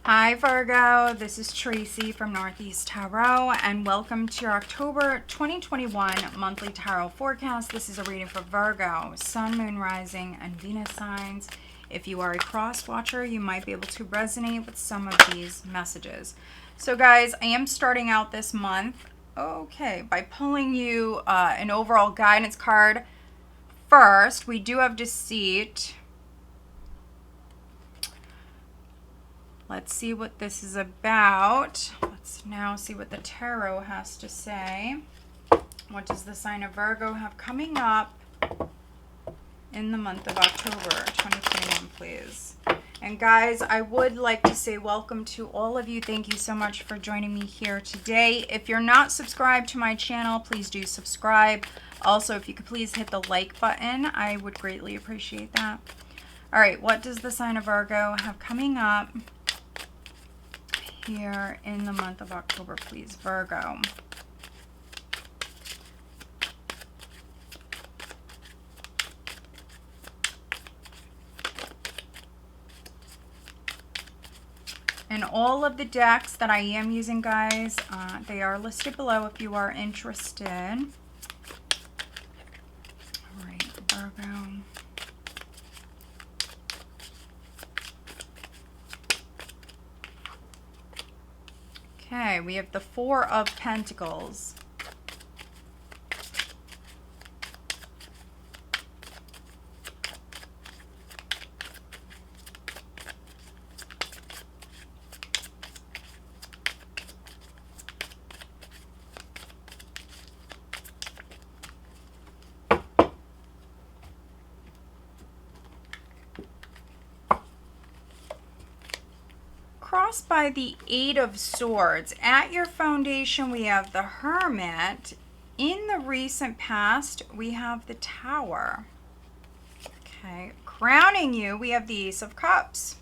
Hi Virgo, this is Tracy from Northeast Tarot and welcome to your October 2021 monthly tarot forecast. This is a reading for Virgo, Sun, Moon, Rising, and Venus signs. If you are a cross watcher, you might be able to resonate with some of these messages. So guys, I am starting out this month, by pulling you an overall guidance card. First, we do have Deceit. Let's see what this is about. Let's now see what the tarot has to say. What does the sign of Virgo have coming up in the month of October 2021, please? And guys, I would like to say welcome to all of you. Thank you so much for joining me here today. If you're not subscribed to my channel, please do subscribe. Also, if you could please hit the like button, I would greatly appreciate that. All right, what does the sign of Virgo have coming up here in the month of October, please, Virgo? And all of the decks that I am using, guys, they are listed below if you are interested. All right, Virgo. Okay, we have the Four of Pentacles. Crossed by the Eight of Swords. At your foundation, we have the Hermit. In the recent past, we have the Tower. Okay, crowning you, we have the Ace of Cups.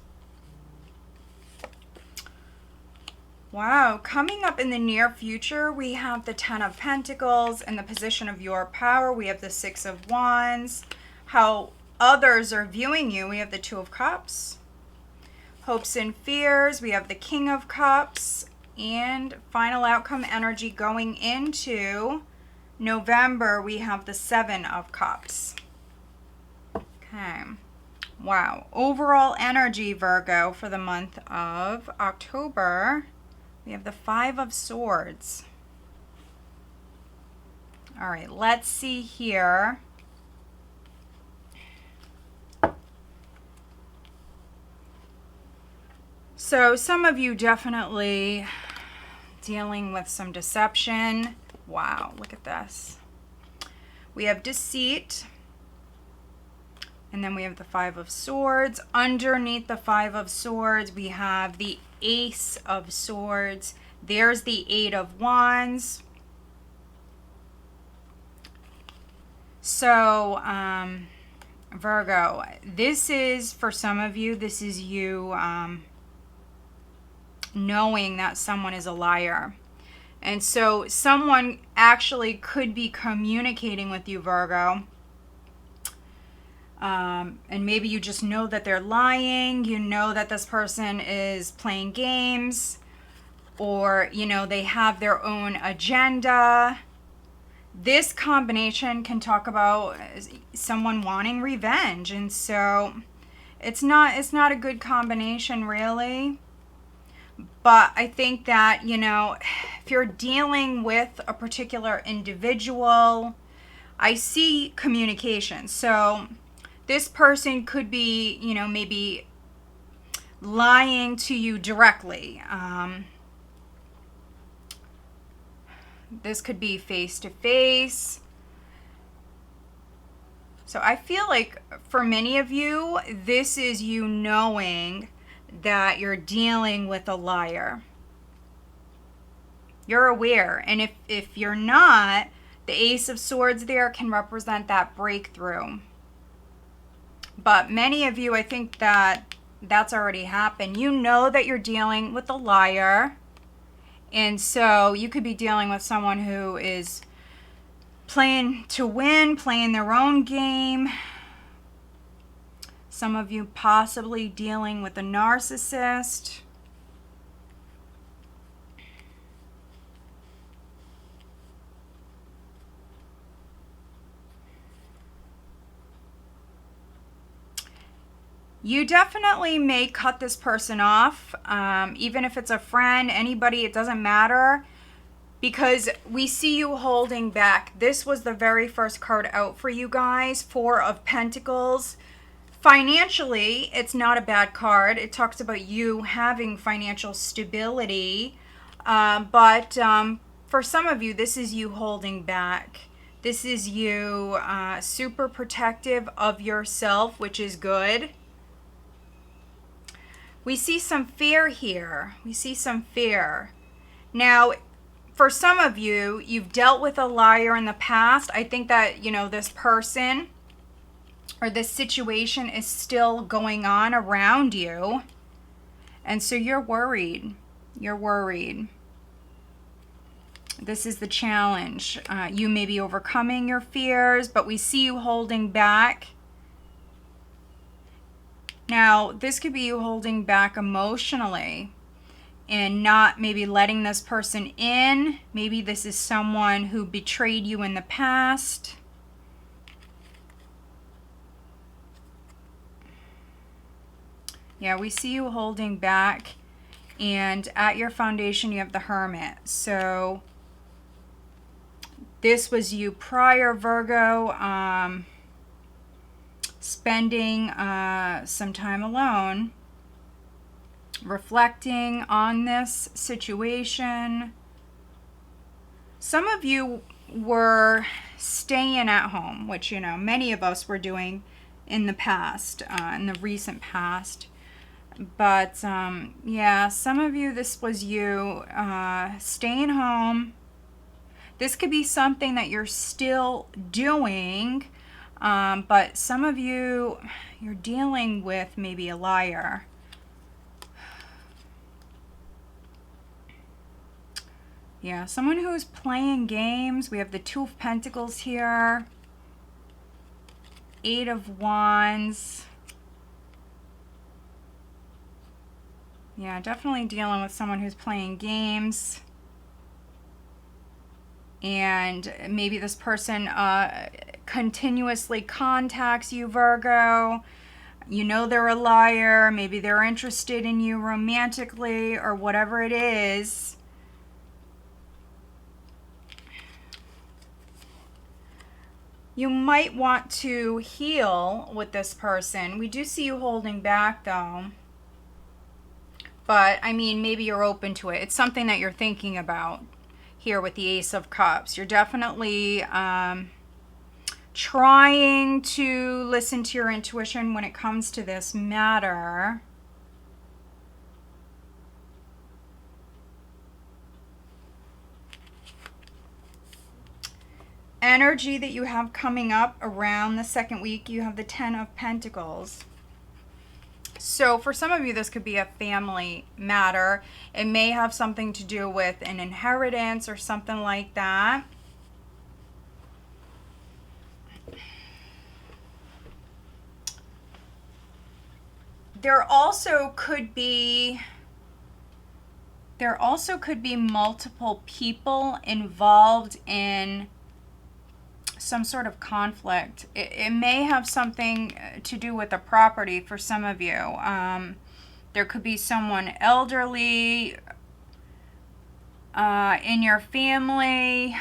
Wow, coming up in the near future, we have the Ten of Pentacles. In the position of your power, we have the Six of Wands. How others are viewing you, we have the Two of Cups. Hopes and fears, we have the King of Cups, and final outcome energy going into November, we have the Seven of Cups. Okay, wow. Overall energy, Virgo, for the month of October, we have the Five of Swords. All right, let's see here. So some of you definitely dealing with some deception. Wow, look at this. We have deceit. And then we have the Five of Swords. Underneath the Five of Swords, we have the Ace of Swords. There's the Eight of Wands. So, Virgo, this is, for some of you, this is you knowing that someone is a liar. And so someone actually could be communicating with you, Virgo. And maybe you just know that they're lying. You know that this person is playing games. Or, you know, they have their own agenda. This combination can talk about someone wanting revenge. And so it's not a good combination, really. But I think that, you know, if you're dealing with a particular individual, I see communication. So this person could be, you know, maybe lying to you directly. This could be face to face. So I feel like for many of you, this is you knowing that you're dealing with a liar. You're aware. And if you're not, the Ace of Swords there can represent that breakthrough. But many of you, I think that that's already happened. You know that you're dealing with a liar. And so you could be dealing with someone who is playing to win, playing their own game. Some of you possibly dealing with a narcissist. You definitely may cut this person off, even if it's a friend, anybody, it doesn't matter, because we see you holding back. This was the very first card out for you guys, Four of Pentacles. Financially, it's not a bad card. It talks about you having financial stability, but for some of you, this is you holding back. This is you super protective of yourself, which is good. We see some fear here. We see some fear. Now, for some of you, you've dealt with a liar in the past. I think that, you know, this person or this situation is still going on around you. And so you're worried. You're worried. This is the challenge. You may be overcoming your fears, but we see you holding back. Now, this could be you holding back emotionally and not maybe letting this person in. Maybe this is someone who betrayed you in the past. Yeah, we see you holding back. And at your foundation, you have the Hermit. So this was you prior, Virgo. Spending some time alone, reflecting on this situation. Some of you were staying at home, which, you know, many of us were doing in the past, in the recent past. But yeah, some of you, this was you staying home. This could be something that you're still doing. But some of you, you're dealing with maybe a liar. Yeah, someone who's playing games. We have the Two of Pentacles here. Eight of Wands. Yeah, definitely dealing with someone who's playing games. And maybe this person continuously contacts you, Virgo. You know they're a liar. Maybe they're interested in you romantically or whatever it is. You might want to heal with this person. We do see you holding back, though. But, I mean, maybe you're open to it. It's something that you're thinking about here with the Ace of Cups. You're definitely trying to listen to your intuition when it comes to this matter. Energy that you have coming up around the second week, you have the Ten of Pentacles. So for some of you, this could be a family matter. It may have something to do with an inheritance or something like that. There also could be multiple people involved in some sort of conflict. It may have something to do with a property for some of you. There could be someone elderly in your family,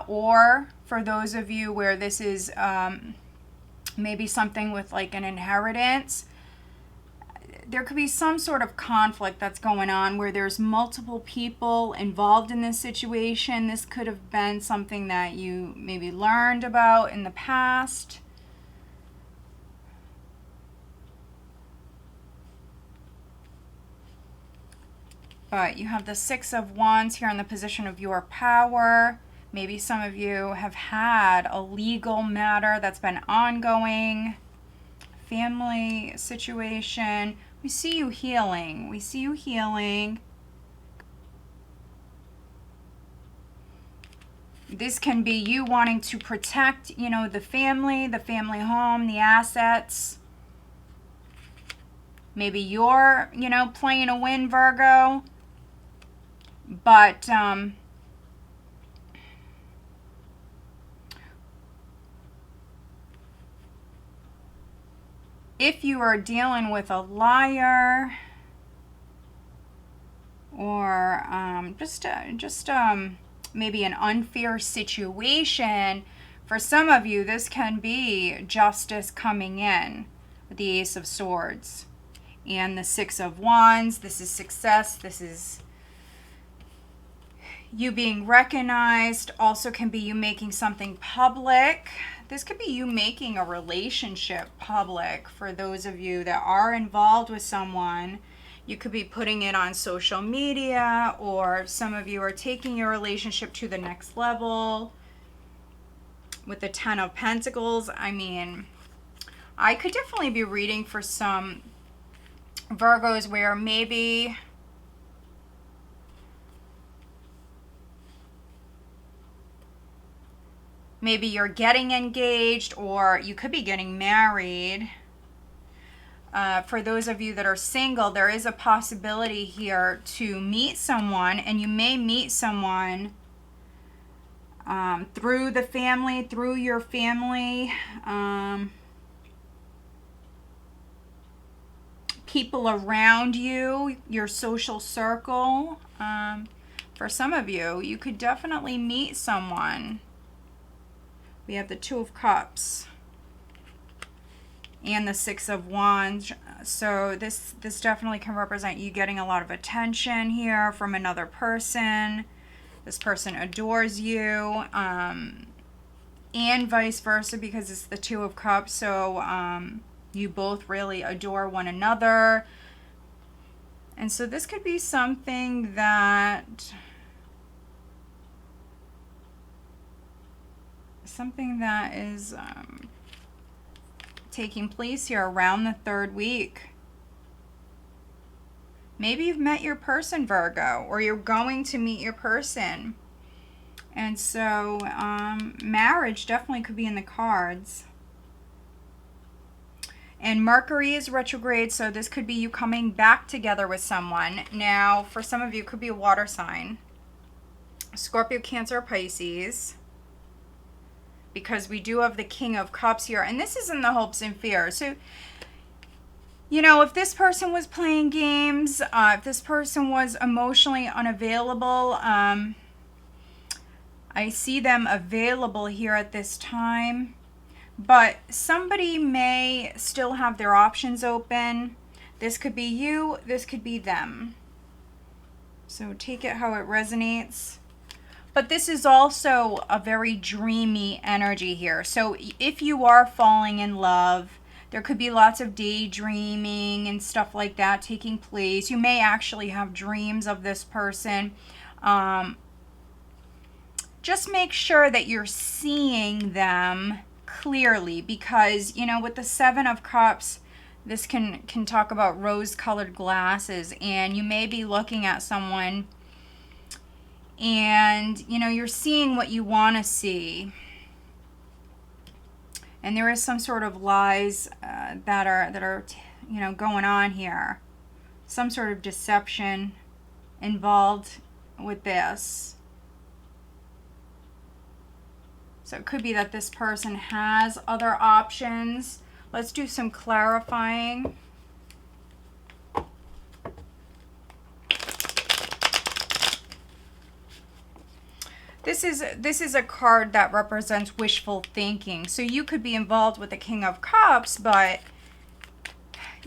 or for those of you where this is maybe something with like an inheritance. There could be some sort of conflict that's going on where there's multiple people involved in this situation. This could have been something that you maybe learned about in the past. But you have the Six of Wands here in the position of your power. Maybe some of you have had a legal matter that's been ongoing. Family situation. We see you healing. We see you healing. This can be you wanting to protect, you know, the family home, the assets. Maybe you're, you know, playing a win, Virgo. But if you are dealing with a liar, or maybe an unfair situation, for some of you, this can be justice coming in with the Ace of Swords and the Six of Wands. This is success. This is you being recognized. Also can be you making something public. This could be you making a relationship public for those of you that are involved with someone. You could be putting it on social media, or some of you are taking your relationship to the next level. With the Ten of Pentacles, I mean, I could definitely be reading for some Virgos where maybe you're getting engaged, or you could be getting married. For those of you that are single, there is a possibility here to meet someone, and you may meet someone through the family, through your family, people around you, your social circle. For some of you, you could definitely meet someone. We have the Two of Cups and the Six of Wands. So this definitely can represent you getting a lot of attention here from another person. This person adores you, and vice versa, because it's the Two of Cups. So you both really adore one another. And so this could be something that is taking place here around the 3rd week. Maybe you've met your person, Virgo, or you're going to meet your person. And so marriage definitely could be in the cards. And Mercury is retrograde, so this could be you coming back together with someone. Now, for some of you, it could be a water sign. Scorpio, Cancer, Pisces. Because we do have the King of Cups here. And this is in the hopes and fears. So, you know, if this person was playing games, if this person was emotionally unavailable, I see them available here at this time. But somebody may still have their options open. This could be you. This could be them. So take it how it resonates. But this is also a very dreamy energy here. So if you are falling in love, there could be lots of daydreaming and stuff like that taking place. You may actually have dreams of this person. Just make sure that you're seeing them clearly, because, you know, with the Seven of Cups, this can talk about rose-colored glasses, and you may be looking at someone and, you know, you're seeing what you want to see. And there is some sort of lies that are, you know, going on here. Some sort of deception involved with this. So it could be that this person has other options. Let's do some clarifying. This is a card that represents wishful thinking. So you could be involved with the King of Cups, but,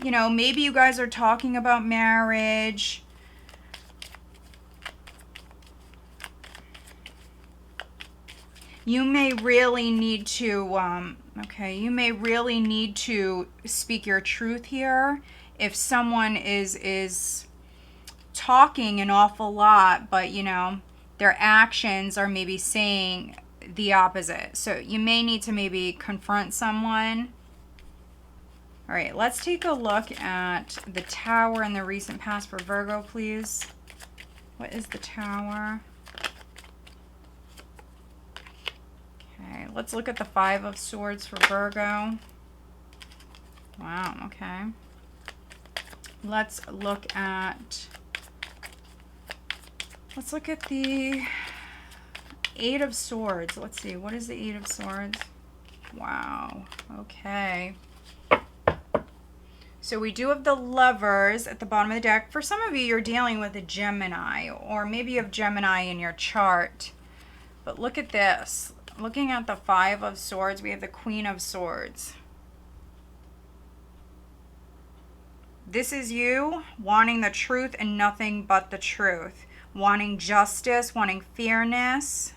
you know, maybe you guys are talking about marriage. You may really need to, you may really need to speak your truth here. If someone is talking an awful lot, but, you know, their actions are maybe saying the opposite. So you may need to maybe confront someone. All right, let's take a look at the Tower in the recent past for Virgo, please. What is the Tower? Okay, let's look at the Five of Swords for Virgo. Wow, okay. Let's look at the Eight of Swords. Let's see, what is the Eight of Swords? Wow, okay. So we do have the Lovers at the bottom of the deck. For some of you, you're dealing with a Gemini, or maybe you have Gemini in your chart. But look at this. Looking at the Five of Swords, we have the Queen of Swords. This is you wanting the truth and nothing but the truth. Wanting justice, wanting fairness.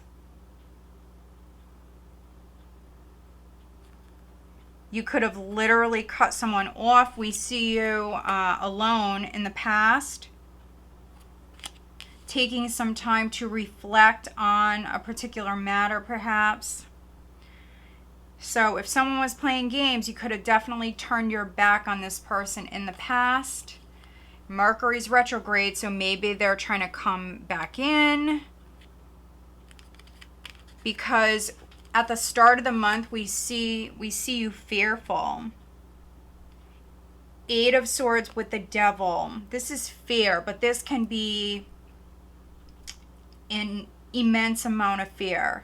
You could have literally cut someone off. We see you alone in the past, taking some time to reflect on a particular matter, perhaps. So if someone was playing games, you could have definitely turned your back on this person in the past. Mercury's retrograde, so maybe they're trying to come back in. Because at the start of the month, we see you fearful. Eight of Swords with the Devil. This is fear, but this can be an immense amount of fear.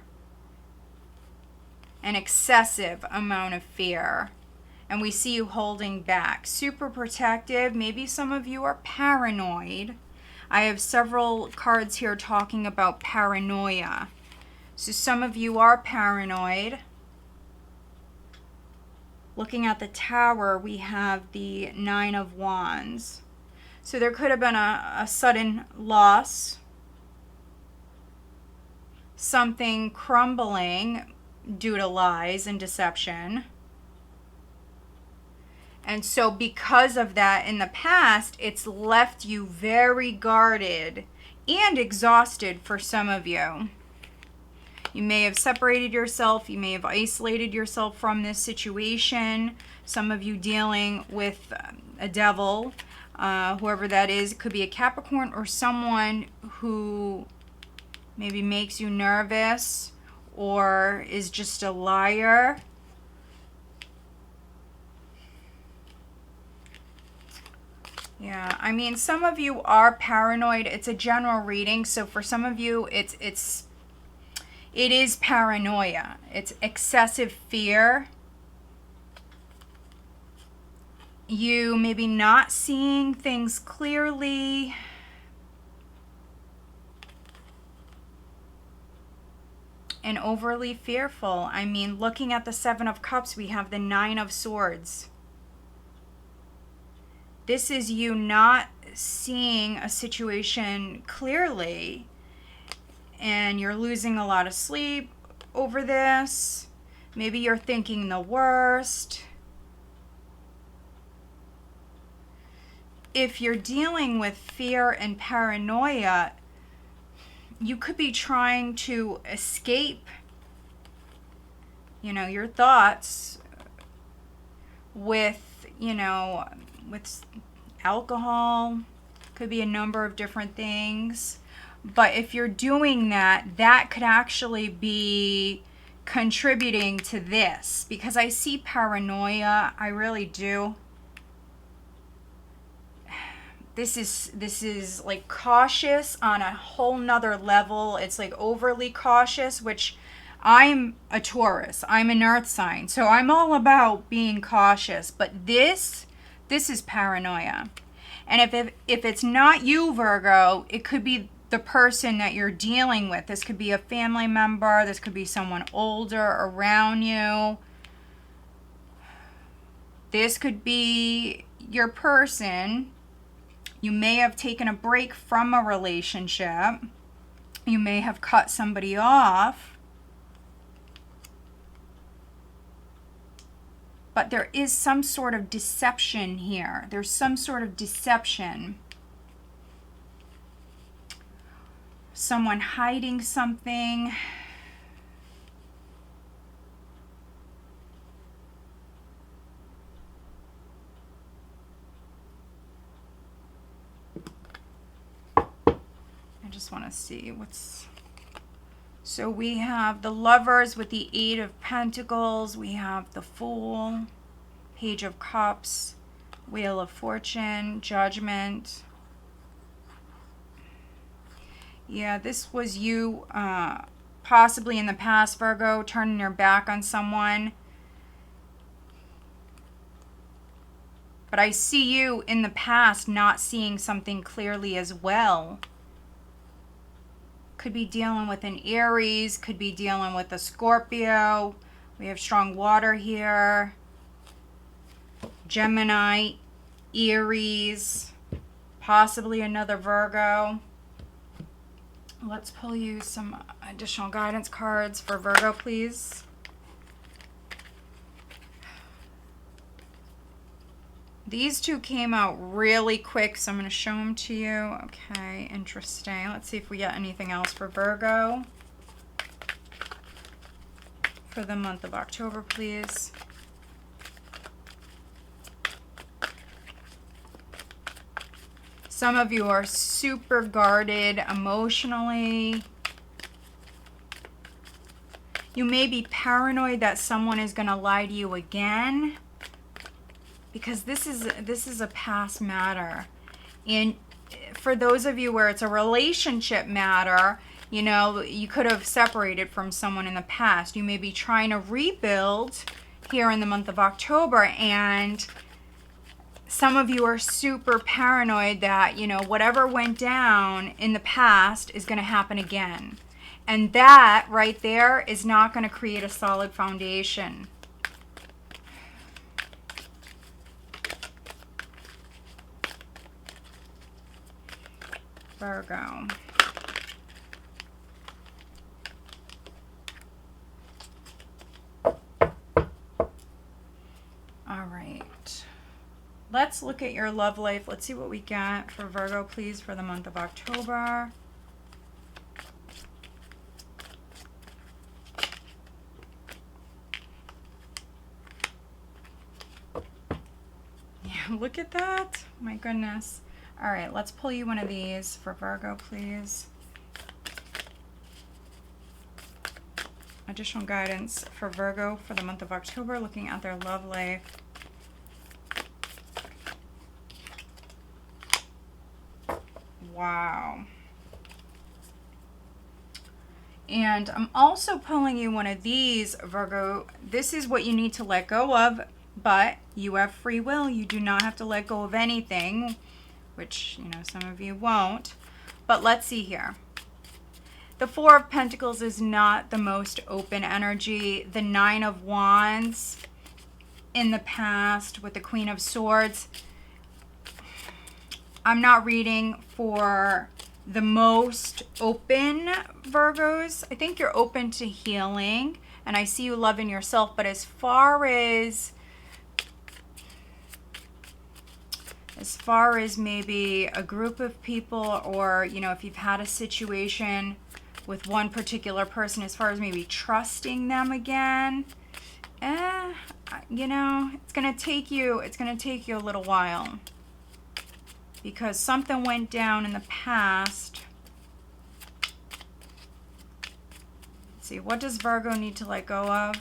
An excessive amount of fear. And we see you holding back. Super protective. Maybe some of you are paranoid. I have several cards here talking about paranoia. So some of you are paranoid. Looking at the Tower, we have the Nine of Wands. So there could have been a sudden loss. Something crumbling due to lies and deception. And so because of that in the past, it's left you very guarded and exhausted for some of you. You may have separated yourself. You may have isolated yourself from this situation. Some of you dealing with a devil, whoever that is. It could be a Capricorn or someone who maybe makes you nervous or is just a liar. Yeah, I mean, some of you are paranoid. It's a general reading, so for some of you, it is paranoia. It's excessive fear. You maybe not seeing things clearly. And overly fearful. I mean, looking at the Seven of Cups, we have the Nine of Swords. This is you not seeing a situation clearly. And you're losing a lot of sleep over this. Maybe you're thinking the worst. If you're dealing with fear and paranoia, you could be trying to escape, your thoughts with, with alcohol. Could be a number of different things. But if you're doing that, that could actually be contributing to this. Because I see paranoia. I really do. This is like cautious on a whole nother level. It's like overly cautious, which I'm a Taurus. I'm an earth sign. So I'm all about being cautious. But this is paranoia. And if it's not you, Virgo, it could be the person that you're dealing with. This could be a family member. This could be someone older around you. This could be your person. You may have taken a break from a relationship. You may have cut somebody off. But there is some sort of deception here. There's some sort of deception. Someone hiding something. I just want to see what's... So we have the Lovers with the Eight of Pentacles. We have the Fool, Page of Cups, Wheel of Fortune, Judgment. Yeah, this was you possibly in the past, Virgo, turning your back on someone. But I see you in the past not seeing something clearly as well. Could be dealing with an Aries, could be dealing with a Scorpio. We have strong water here. Gemini, Aries, possibly another Virgo. Let's pull you some additional guidance cards for Virgo, please. These two came out really quick, so I'm going to show them to you. Okay, interesting. Let's see if we get anything else for Virgo for the month of October, please. Some of you are super guarded emotionally. You may be paranoid that someone is going to lie to you again, because this is a past matter. And for those of you where it's a relationship matter, you know, you could have separated from someone in the past. You may be trying to rebuild here in the month of October, and some of you are super paranoid that, you know, whatever went down in the past is going to happen again. And that right there is not going to create a solid foundation. Virgo. All right. Let's look at your love life. Let's see what we got for Virgo, please, for the month of October. Yeah, look at that. My goodness. All right, let's pull you one of these for Virgo, please. Additional guidance for Virgo for the month of October, looking at their love life. Wow. And I'm also pulling you one of these, Virgo. This is what you need to let go of, but you have free will. You do not have to let go of anything, which, you know, some of you won't. But let's see here. The Four of Pentacles is not the most open energy. The Nine of Wands in the past with the Queen of Swords. I'm not reading for the most open Virgos. I think you're open to healing, and I see you loving yourself. But as far as maybe a group of people, or, you know, if you've had a situation with one particular person, as far as maybe trusting them again, you know, it's gonna take you a little while, because something went down in the past. Let's see, what does Virgo need to let go of?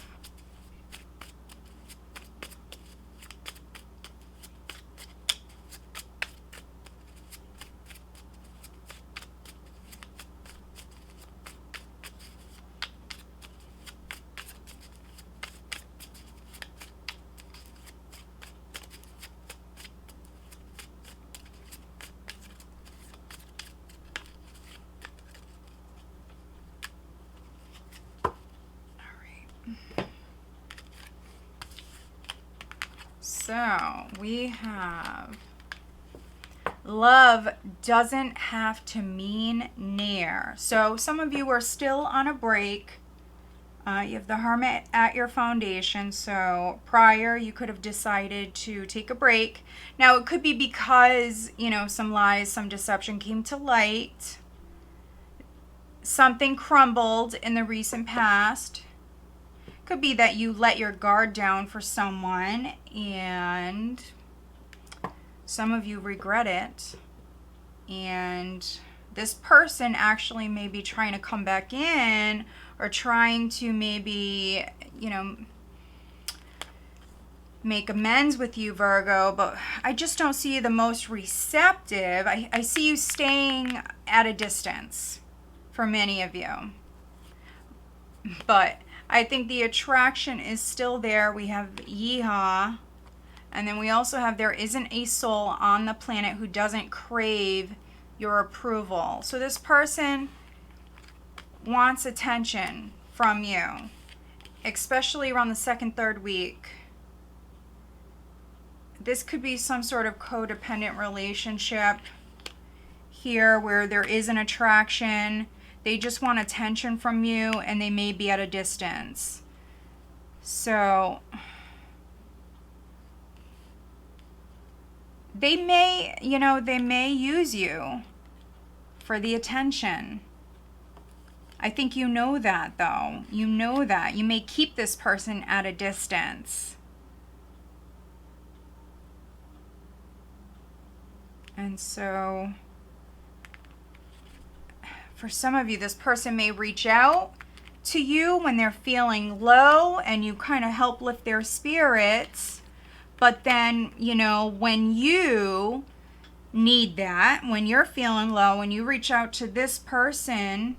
So we have love doesn't have to mean near. So some of you are still on a break. You have the Hermit at your foundation. So prior, you could have decided to take a break. Now it could be because, you know, some lies, some deception came to light. Something crumbled in the recent past. Could be that you let your guard down for someone, and some of you regret it. And this person actually may be trying to come back in, or trying to maybe, you know, make amends with you, Virgo. But I just don't see you the most receptive. I see you staying at a distance for many of you. But I think the attraction is still there. We have Yeehaw, And then we also have there isn't a soul on the planet who doesn't crave your approval. So this person wants attention from you, especially around the second, third week. This could be some sort of codependent relationship here where there is an attraction. They just want attention from you and they may be at a distance. So they may, they may use you for the attention. I think you know that, though. You know that. You may keep this person at a distance. And so, for some of you, this person may reach out to you when they're feeling low and you kind of help lift their spirits. But then, when you need that, when you're feeling low, when you reach out to this person,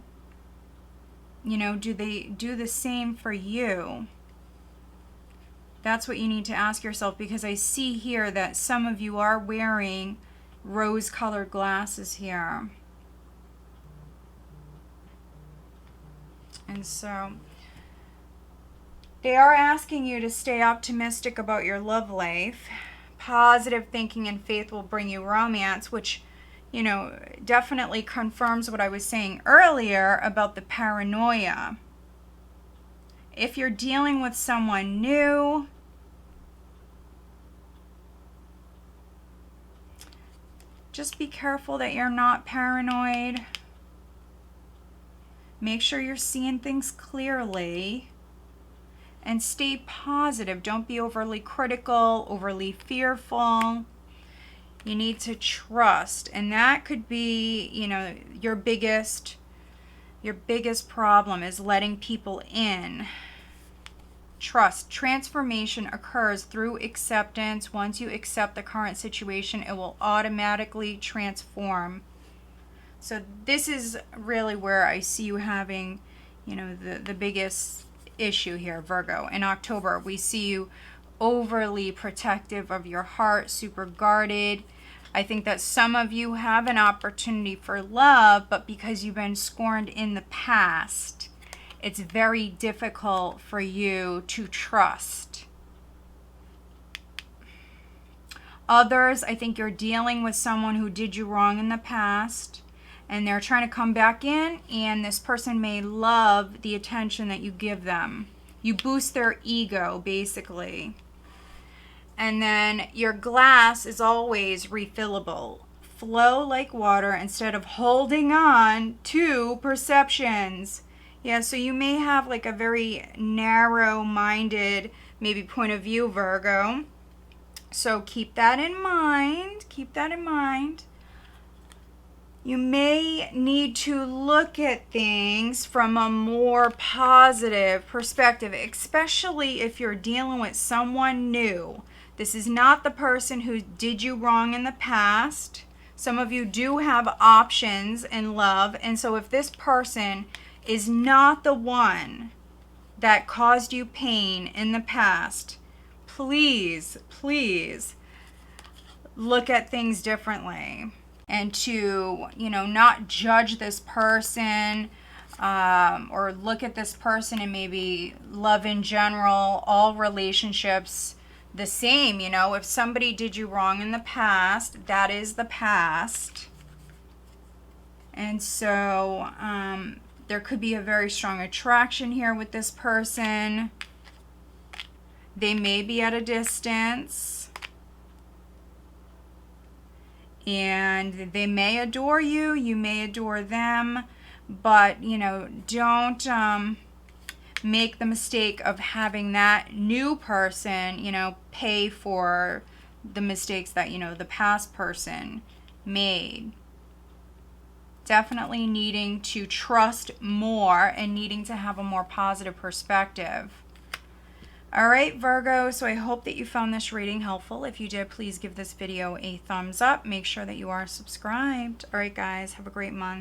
do they do the same for you? That's what you need to ask yourself, because I see here that some of you are wearing rose-colored glasses here. And so they are asking you to stay optimistic about your love life. Positive thinking and faith will bring you romance, which definitely confirms what I was saying earlier about the paranoia. If you're dealing with someone new, just be careful that you're not paranoid. Make sure you're seeing things clearly. And stay positive. Don't be overly critical, overly fearful. You need to trust. And that could be, your biggest problem is letting people in. Trust. Transformation occurs through acceptance. Once you accept the current situation, it will automatically transform. So this is really where I see you having, the biggest issue here, Virgo. In October, we see you overly protective of your heart, super guarded. I think that some of you have an opportunity for love, but because you've been scorned in the past, it's very difficult for you to trust. Others, I think you're dealing with someone who did you wrong in the past, and they're trying to come back in, and this person may love the attention that you give them. You boost their ego, basically. And then your glass is always refillable. Flow like water instead of holding on to perceptions. Yeah, so you may have like a very narrow-minded, maybe point of view, Virgo. So keep that in mind. Keep that in mind. You may need to look at things from a more positive perspective, especially if you're dealing with someone new. This is not the person who did you wrong in the past. Some of you do have options in love, and so if this person is not the one that caused you pain in the past, please, please look at things differently. And to, not judge this person or look at this person and maybe love in general, all relationships the same. If somebody did you wrong in the past, that is the past. And so there could be a very strong attraction here with this person. They may be at a distance. And they may adore you, you may adore them, but, don't make the mistake of having that new person, pay for the mistakes that, the past person made. Definitely needing to trust more and needing to have a more positive perspective. All right, Virgo, so I hope that you found this reading helpful. If you did, please give this video a thumbs up. Make sure that you are subscribed. All right, guys, have a great month.